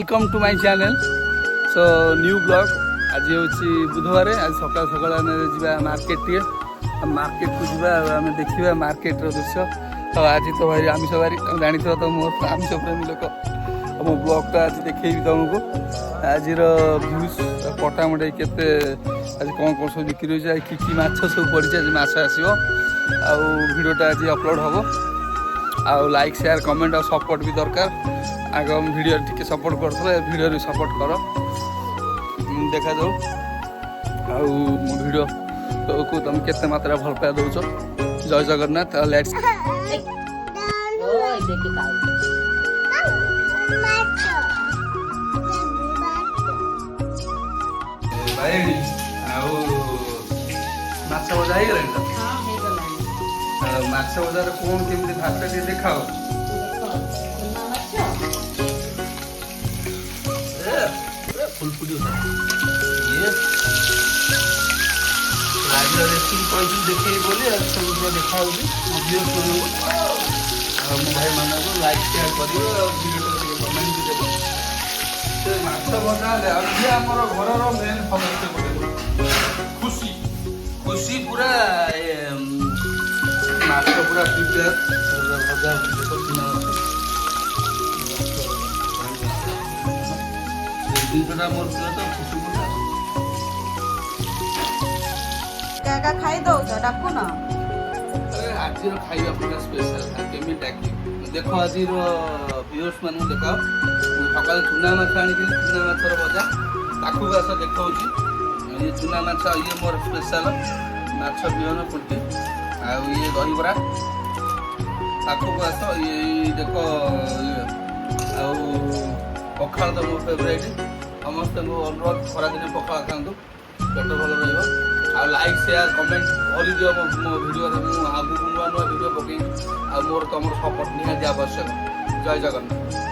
Welcome to my channel so new blog आज हूँ बुधवार आज सकाल सकाल आम जा मार्केट टे मार्केट को जा आम देखा मार्केट दृश्य तो आज तो भाई आमिष बारी जानी तो मो आमिष प्रेमी लोक मो ब्लॉग आज देखी तुमको आज भ्यूज पटामटे केते आज कौन कौन सब बिक्री हो कि माछ सब पड़ी आज माछ आसो आडियोटा आज अपलोड हम आउ लाइक शेयर कमेंट और सपोर्ट भी दरकार आग भिडियो टिके सपोर्ट कर भिडियो भी सपोर्ट कर देखा जाऊ आउ मो भिडियो को तुम केते मात्रा भल पाया दौच जय जगन्नाथ लेट्स भाई आउ माछ भजा हो गला माछ भजार कौन केमती भात टे देखाओ फुलफुटी ये रेसिपी कही देखे बोली सब देखा मो भाई मान लाइक शेयर कर कमेंट भी देव माछ भजा आमर घर मेन समस्या खुशी खुशी पूरा माछ पूरा प्रिपेयर भजा जिनटा मोर तो खुशी का खाई दो डाकू ना आज खाଇବା पूरा स्पेशल केमी डाकी देखो आज व्यूअर्स मान देखा सकाल चुना माछ आनी चुना माछर भजा ताकू आस देखा ये चुना माछ ये मोर स्पेशल माछ बिहन पुटी आउ ये दही बरा ताकू आस ये देख पखाल तो मोर फेवरेट समस्त अनुरोध खरा दिन पखाल खातु पेट भल रहा लाइक शेयर कमेंट भरी दियो मो वीडियो रे आगु नुआ नुआ वीडियो पकई मोर तुम सपोर्ट निहाती आवश्यक जय जगन्नाथ।